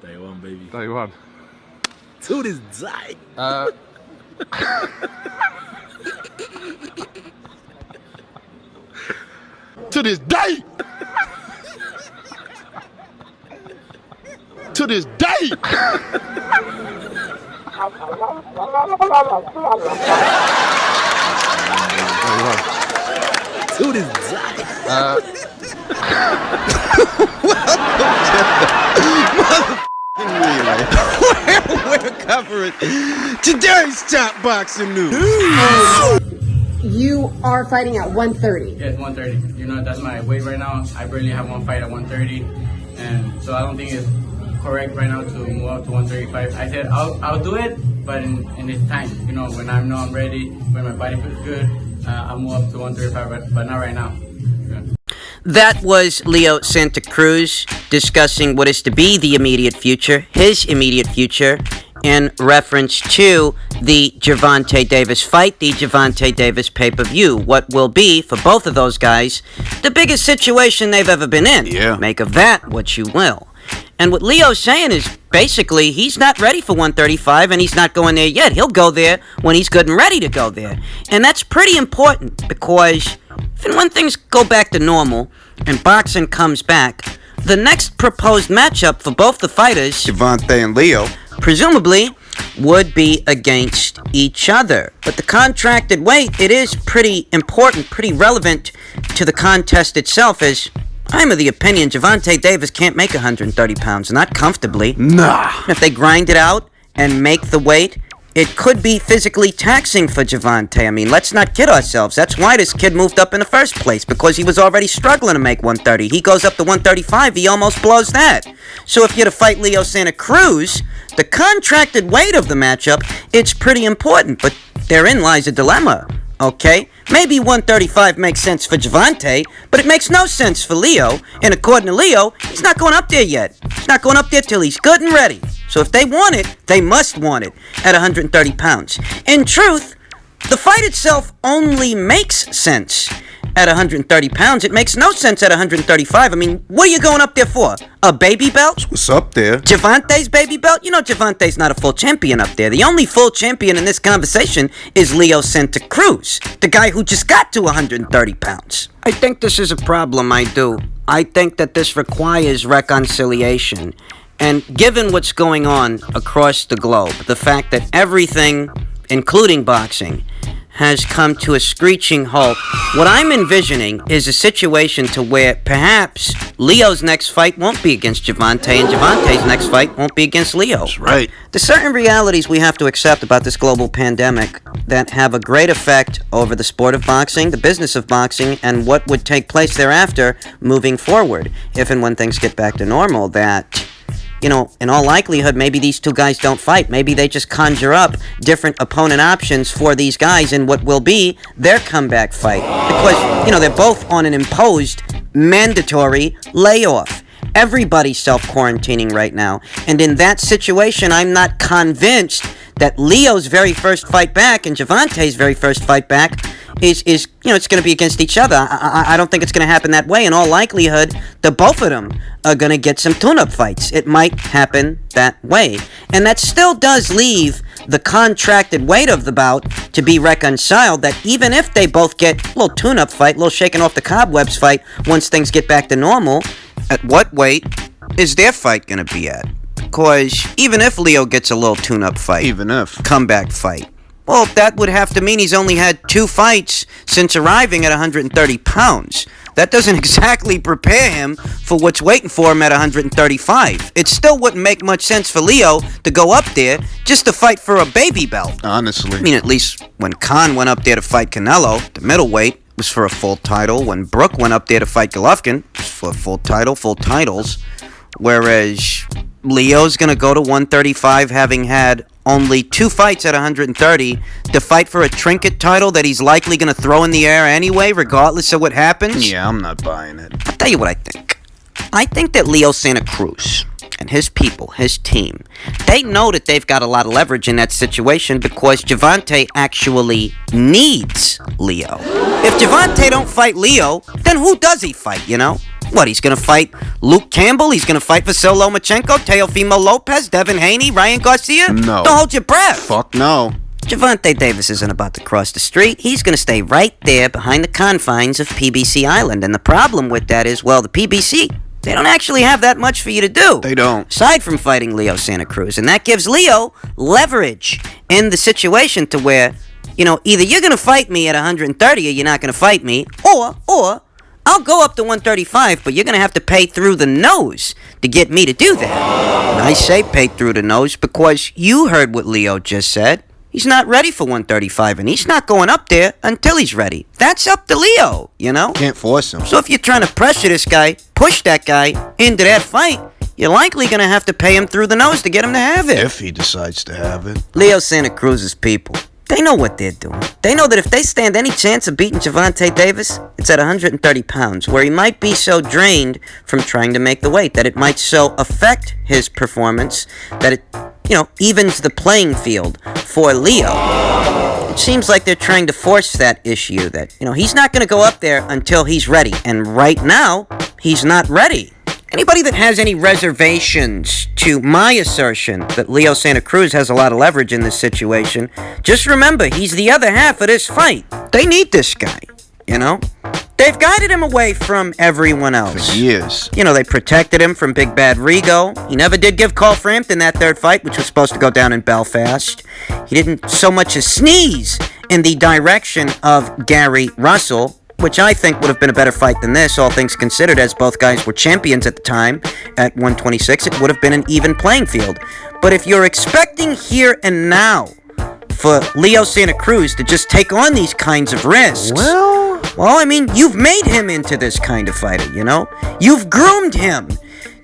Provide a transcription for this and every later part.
Taiwan, baby. Taiwan. To this day. To this day. To this day. To this day. We're covering today's top boxing news. You are fighting at 130. Yes, 130. You know, that's my weight right now. I barely have one fight at 130, and so I don't think it's correct right now to move up to 135. I said I'll do it, but in its time. You know, when I know I'm ready, when my body feels good, I'll move up to 135, but not right now. Yeah. That was Leo Santa Cruz discussing what is to be the immediate future, his immediate future, in reference to the Gervonta Davis fight, the Gervonta Davis pay-per-view. What will be, for both of those guys, the biggest situation they've ever been in. Yeah. Make of that what you will. And what Leo's saying is, basically, he's not ready for 135, and he's not going there yet. He'll go there when he's good and ready to go there. And that's pretty important, because when things go back to normal, and boxing comes back, the next proposed matchup for both the fighters, Gervonta and Leo, presumably, would be against each other. But the contracted weight, it is pretty important, pretty relevant to the contest itself, as I'm of the opinion Gervonta Davis can't make 130 pounds, not comfortably. nah. If they grind it out and make the weight, it could be physically taxing for Gervonta. I mean, let's not kid ourselves. That's why this kid moved up in the first place, because he was already struggling to make 130. He goes up to 135, he almost blows that. So if you're to fight Leo Santa Cruz, the contracted weight of the matchup, it's pretty important, but therein lies a dilemma, okay? Maybe 135 makes sense for Gervonta, but it makes no sense for Leo, and according to Leo, he's not going up there yet. He's not going up there till he's good and ready. So if they want it, they must want it at 130 pounds. In truth, the fight itself only makes sense at 130 pounds. It makes no sense at 135. I mean, what are you going up there for? A baby belt? What's up there? Gervonta's baby belt? You know Gervonta's not a full champion up there. The only full champion in this conversation is Leo Santa Cruz, the guy who just got to 130 pounds. I think this is a problem, I do. I think that this requires reconciliation. And given what's going on across the globe, the fact that everything, including boxing, has come to a screeching halt, what I'm envisioning is a situation to where perhaps Leo's next fight won't be against Gervonta, and Gervonta's next fight won't be against Leo. That's right. There's certain realities we have to accept about this global pandemic that have a great effect over the sport of boxing, the business of boxing, and what would take place thereafter moving forward, if and when things get back to normal, that, you know, in all likelihood, maybe these two guys don't fight. Maybe they just conjure up different opponent options for these guys in what will be their comeback fight. Because, you know, they're both on an imposed, mandatory layoff. Everybody's self-quarantining right now. And in that situation, I'm not convinced that Leo's very first fight back and Gervonta's very first fight back is you know, it's going to be against each other. I don't think it's going to happen that way. In all likelihood, the both of them are going to get some tune-up fights. It might happen that way. And that still does leave the contracted weight of the bout to be reconciled, that even if they both get a little tune-up fight, a little shaking off the cobwebs fight, once things get back to normal, at what weight is their fight going to be at? Because even if Leo gets a little tune-up fight, Even if. comeback fight, well, that would have to mean he's only had 2 fights since arriving at 130 pounds. That doesn't exactly prepare him for what's waiting for him at 135. It still wouldn't make much sense for Leo to go up there just to fight for a baby belt. Honestly. I mean, at least when Khan went up there to fight Canelo, the middleweight, was for a full title. When Brook went up there to fight Golovkin, it was for a full title, full titles. Whereas Leo's going to go to 135 having had only 2 fights at 130 to fight for a trinket title that he's likely going to throw in the air anyway, regardless of what happens. Yeah, I'm not buying it. I'll tell you what I think. I think that Leo Santa Cruz and his people, his team, they know that they've got a lot of leverage in that situation because Gervonta actually needs Leo. If Gervonta don't fight Leo, then who does he fight, you know? What, he's going to fight Luke Campbell? He's going to fight Vasyl Lomachenko, Teofimo Lopez, Devin Haney, Ryan Garcia? No. Don't hold your breath. Fuck no. Gervonta Davis isn't about to cross the street. He's going to stay right there behind the confines of PBC Island. And the problem with that is, well, the PBC, they don't actually have that much for you to do. They don't. Aside from fighting Leo Santa Cruz. And that gives Leo leverage in the situation to where, you know, either you're going to fight me at 130 or you're not going to fight me, or I'll go up to 135, but you're going to have to pay through the nose to get me to do that. And I say pay through the nose because you heard what Leo just said. He's not ready for 135, and he's not going up there until he's ready. That's up to Leo, you know? Can't force him. So if you're trying to pressure this guy, push that guy into that fight, you're likely going to have to pay him through the nose to get him to have it. If he decides to have it. Leo Santa Cruz's people, they know what they're doing. They know that if they stand any chance of beating Gervonta Davis, it's at 130 pounds, where he might be so drained from trying to make the weight that it might so affect his performance that it, you know, evens the playing field for Leo. It seems like they're trying to force that issue that, you know, he's not going to go up there until he's ready. And right now, he's not ready. Anybody that has any reservations to my assertion that Leo Santa Cruz has a lot of leverage in this situation, just remember, he's the other half of this fight. They need this guy, you know? They've guided him away from everyone else. For years. You know, they protected him from Big Bad Rigo. He never did give Cole Frampton that third fight, which was supposed to go down in Belfast. He didn't so much as sneeze in the direction of Gary Russell, which I think would have been a better fight than this, all things considered, as both guys were champions at the time at 126. It would have been an even playing field. But if you're expecting here and now for Leo Santa Cruz to just take on these kinds of risks, well, I mean, you've made him into this kind of fighter, you know? You've groomed him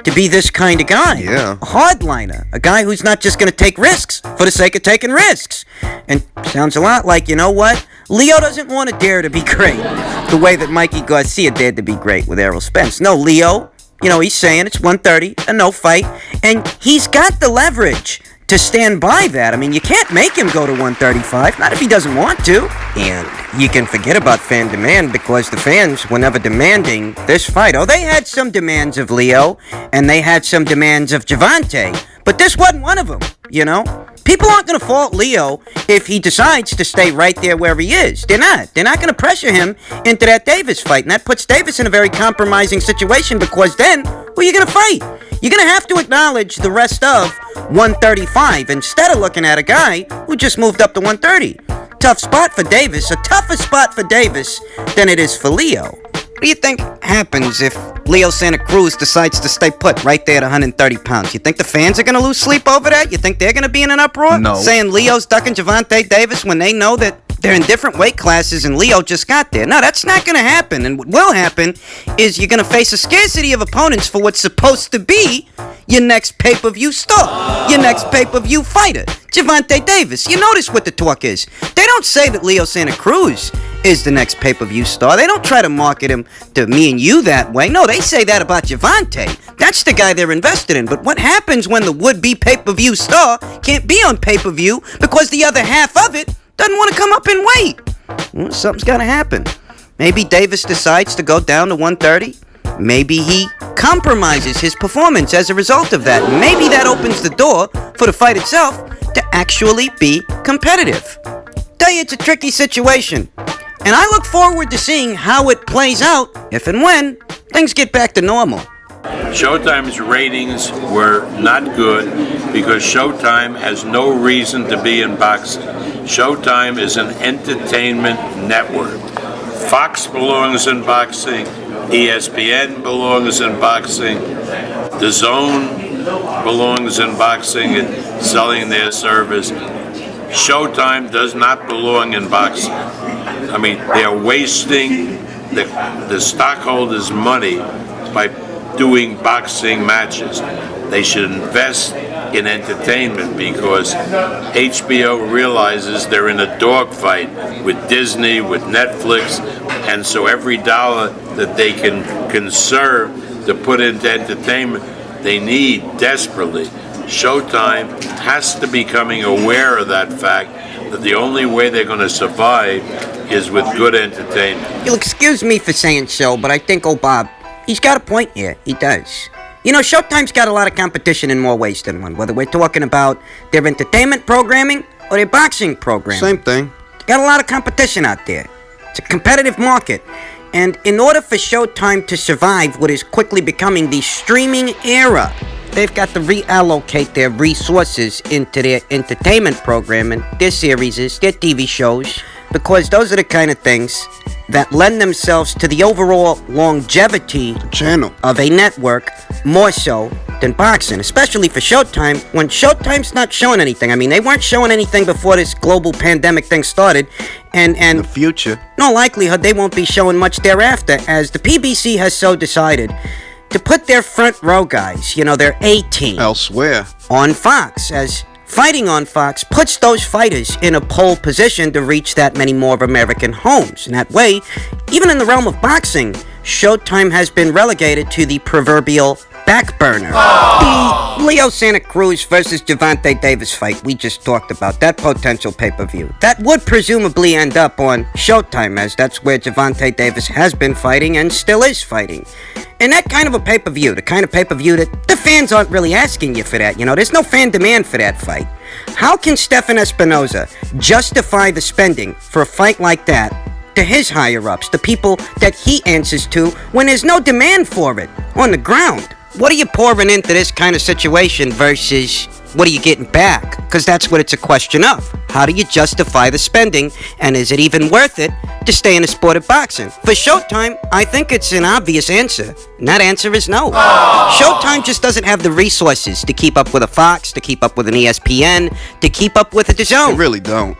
to be this kind of guy. Yeah. A hardliner. A guy who's not just going to take risks for the sake of taking risks. And sounds a lot like, you know what? Leo doesn't want to dare to be great the way that Mikey Garcia dared to be great with Errol Spence. No, Leo, you know, he's saying it's 130, a no fight, and he's got the leverage to stand by that. I mean, you can't make him go to 135, not if he doesn't want to. And you can forget about fan demand because the fans were never demanding this fight. Oh, they had some demands of Leo, and they had some demands of Gervonta, but this wasn't one of them, you know? People aren't going to fault Leo if he decides to stay right there where he is. They're not. They're not going to pressure him into that Davis fight, and that puts Davis in a very compromising situation because then, who are you going to fight? You're going to have to acknowledge the rest of 135 instead of looking at a guy who just moved up to 130. Tough spot for Davis, a tougher spot for Davis than it is for Leo. What do you think happens if Leo Santa Cruz decides to stay put right there at 130 pounds? You think the fans are going to lose sleep over that? You think they're going to be in an uproar? No. Saying Leo's ducking Gervonta Davis when they know that they're in different weight classes and Leo just got there. No, that's not going to happen. And what will happen is you're going to face a scarcity of opponents for what's supposed to be your next pay-per-view star, your next pay-per-view fighter, Gervonta Davis. You notice what the talk is. They don't say that Leo Santa Cruz is the next pay-per-view star. They don't try to market him to me and you that way. No, they say that about Gervonta. That's the guy they're invested in. But what happens when the would-be pay-per-view star can't be on pay-per-view because the other half of it doesn't want to come up in weight? Well, something's got to happen. Maybe Davis decides to go down to 130. Maybe he compromises his performance as a result of that. Maybe that opens the door for the fight itself to actually be competitive. Tell you, it's a tricky situation. And I look forward to seeing how it plays out if and when things get back to normal. Showtime's ratings were not good because Showtime has no reason to be in boxing. Showtime is an entertainment network. Fox belongs in boxing. ESPN belongs in boxing. The Zone belongs in boxing and selling their service. Showtime does not belong in boxing. I mean, they're wasting the stockholders' money by doing boxing matches. They should invest in entertainment because HBO realizes they're in a dogfight with Disney, with Netflix, and so every dollar that they can conserve to put into entertainment, they need desperately. Showtime has to be becoming aware of that fact, that the only way they're going to survive is with good entertainment. You'll excuse me for saying so, but I think, oh Bob, He's got a point here. He does. You know, Showtime's got a lot of competition in more ways than one, whether we're talking about their entertainment programming or their boxing programming. Same thing. Got a lot of competition out there. It's a competitive market. And in order for Showtime to survive what is quickly becoming the streaming era, they've got to reallocate their resources into their entertainment programming, their series, their TV shows, because those are the kind of things that lend themselves to the overall longevity Channel. of a network more so than boxing, especially for Showtime, when Showtime's not showing anything. I mean, they weren't showing anything before this global pandemic thing started, In the and future. no likelihood they won't be showing much thereafter, as the PBC has so decided to put their front row guys, you know, their A-team, Elsewhere. on Fox, as fighting on Fox puts those fighters in a pole position to reach that many more of American homes. In that way, even in the realm of boxing, Showtime has been relegated to the proverbial back burner. The Leo Santa Cruz versus Gervonta Davis fight we just talked about, that potential pay-per-view, that would presumably end up on Showtime, as that's where Gervonta Davis has been fighting and still is fighting. And that kind of a pay-per-view, the kind of pay-per-view that the fans aren't really asking you for that, you know, there's no fan demand for that fight. How can Stefan Espinoza justify the spending for a fight like that to his higher-ups, the people that he answers to, when there's no demand for it on the ground? What are you pouring into this kind of situation versus what are you getting back? Because that's what it's a question of. How do you justify the spending, and is it even worth it to stay in the sport of boxing? For Showtime, I think it's an obvious answer, and that answer is no. Showtime just doesn't have the resources to keep up with a Fox, to keep up with an ESPN, to keep up with a DAZN. They really don't.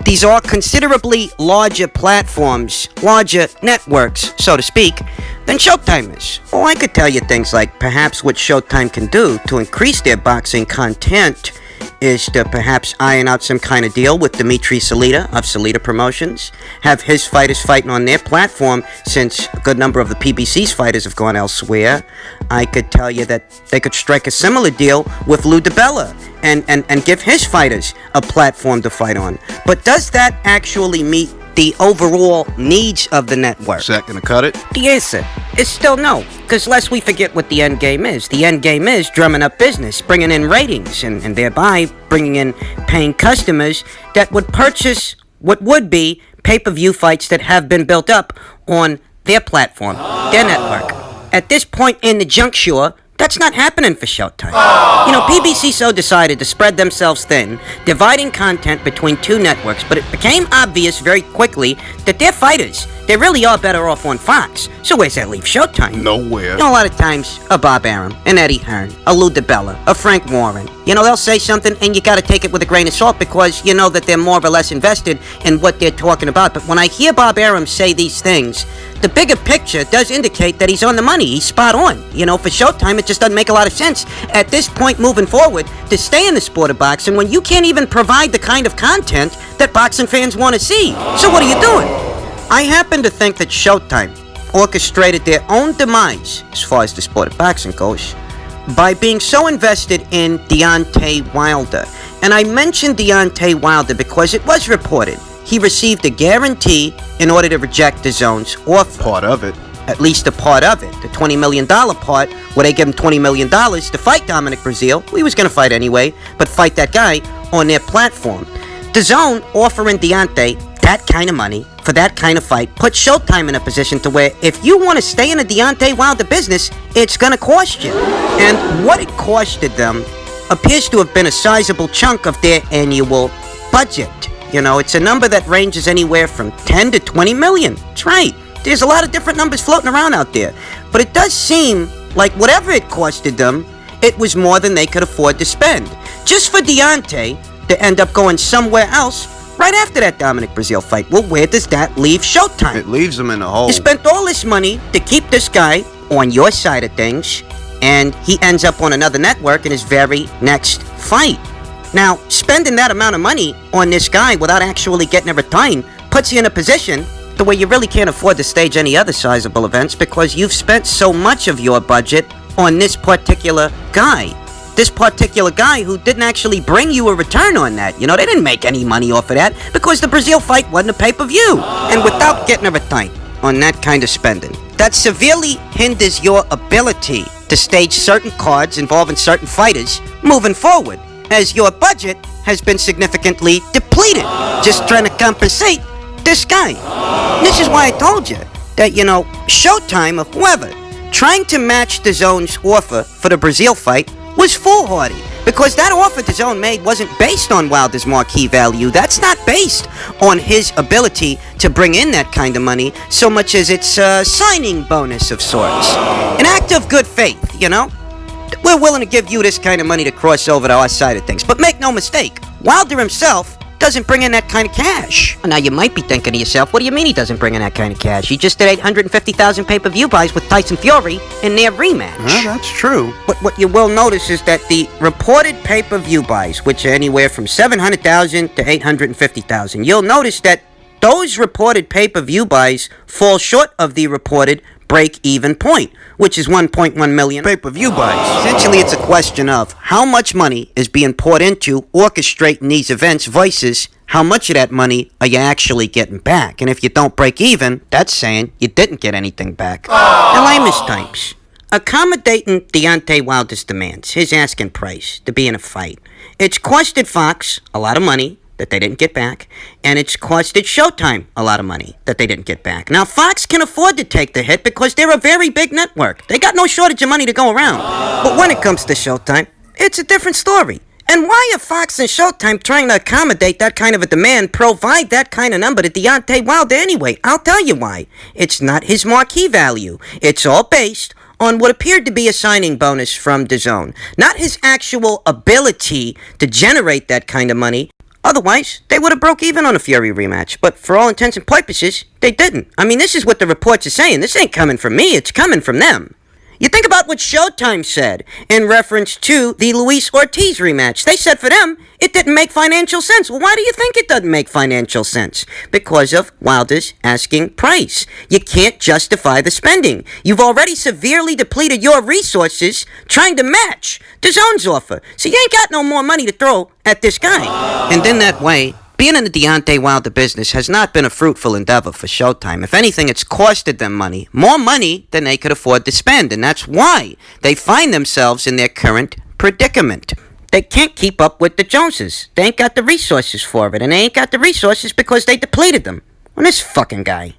These are considerably larger platforms, larger networks, so to speak, than Showtime is. Well, I could tell you things like perhaps what Showtime can do to increase their boxing content is to perhaps iron out some kind of deal with Dimitri Salita of Salita Promotions, have his fighters fighting on their platform, since a good number of the PBC's fighters have gone elsewhere. I could tell you that they could strike a similar deal with Lou DiBella and give his fighters a platform to fight on. But does that actually meet the overall needs of the network? Is that gonna cut it? The answer is still no, because lest we forget what the end game is. The end game is drumming up business, bringing in ratings, and thereby bringing in paying customers that would purchase what would be pay-per-view fights that have been built up on their platform, their network. At this point in the juncture, that's not happening for Showtime. You know, PBC so decided to spread themselves thin, dividing content between two networks, but it became obvious very quickly that their fighters, they really are better off on Fox. So where's that leave Showtime? Nowhere. You know, a lot of times, a Bob Arum, an Eddie Hearn, a Lou DiBella, a Frank Warren, you know, they'll say something and you gotta take it with a grain of salt because you know that they're more or less invested in what they're talking about. But when I hear Bob Arum say these things, the bigger picture does indicate that he's on the money. He's spot on. You know, for Showtime, it just doesn't make a lot of sense at this point moving forward to stay in the sport of boxing when you can't even provide the kind of content that boxing fans want to see. So what are you doing? I happen to think that Showtime orchestrated their own demise, as far as the sport of boxing goes, by being so invested in Deontay Wilder. And I mentioned Deontay Wilder because it was reported he received a guarantee in order to reject DAZN's offer. Part of it. At least a part of it. The $20 million part, where they give him $20 million to fight Dominic Breazeale. He was going to fight anyway, but fight that guy on their platform. DAZN offering Deontay that kind of money for that kind of fight put Showtime in a position to where if you want to stay in the Deontay Wilder business, it's going to cost you. And what it costed them appears to have been a sizable chunk of their annual budget. You know, it's a number that ranges anywhere from 10 to 20 million. That's right. There's a lot of different numbers floating around out there. But it does seem like whatever it costed them, it was more than they could afford to spend. Just for Deontay to end up going somewhere else right after that Dominic Breazeale fight. Well, where does that leave Showtime? It leaves them in a hole. You spent all this money to keep this guy on your side of things, and he ends up on another network in his very next fight. Now, spending that amount of money on this guy without actually getting a return puts you in a position to where you really can't afford to stage any other sizable events because you've spent so much of your budget on this particular guy. This particular guy who didn't actually bring you a return on that. You know, they didn't make any money off of that because the Breazeale fight wasn't a pay-per-view. And without getting a return on that kind of spending, that severely hinders your ability to stage certain cards involving certain fighters moving forward, as your budget has been significantly depleted just trying to compensate this guy. This is why I told you that, Showtime or whoever trying to match DAZN's offer for the Brazil fight was foolhardy, because that offer DAZN made wasn't based on Wilder's marquee value. That's not based on his ability to bring in that kind of money so much as it's a signing bonus of sorts. An act of good faith, We're willing to give you this kind of money to cross over to our side of things. But make no mistake, Wilder himself doesn't bring in that kind of cash. Now, you might be thinking to yourself, what do you mean he doesn't bring in that kind of cash? He just did 850,000 pay-per-view buys with Tyson Fury in their rematch. That's true. But what you will notice is that the reported pay-per-view buys, which are anywhere from 700,000 to 850,000, you'll notice that those reported pay-per-view buys fall short of the reported break-even point, which is 1.1 million Pay-per-view buys. Essentially, it's a question of how much money is being poured into orchestrating these events versus how much of that money are you actually getting back. And if you don't break even, that's saying you didn't get anything back. Now, layman's types. Accommodating Deontay Wilder's demands, his asking price to be in a fight, it's costed Fox a lot of money that they didn't get back, and it's costed Showtime a lot of money that they didn't get back. Now, Fox can afford to take the hit because they're a very big network. They got no shortage of money to go around. But when it comes to Showtime, it's a different story. And why are Fox and Showtime trying to accommodate that kind of a demand, provide that kind of number to Deontay Wilder anyway? I'll tell you why. It's not his marquee value. It's all based on what appeared to be a signing bonus from DAZN, not his actual ability to generate that kind of money. Otherwise, they would have broke even on a Fury rematch. But for all intents and purposes, they didn't. I mean, this is what the reports are saying. This ain't coming from me. It's coming from them. You think about what Showtime said in reference to the Luis Ortiz rematch. They said for them, it didn't make financial sense. Well, why do you think it doesn't make financial sense? Because of Wilder's asking price. You can't justify the spending. You've already severely depleted your resources trying to match DAZN's offer. So you ain't got no more money to throw at this guy. And in that way, being in the Deontay Wilder business has not been a fruitful endeavor for Showtime. If anything, it's costed them money. More money than they could afford to spend. And that's why they find themselves in their current predicament. They can't keep up with the Joneses. They ain't got the resources for it. And they ain't got the resources because they depleted them. On this fucking guy.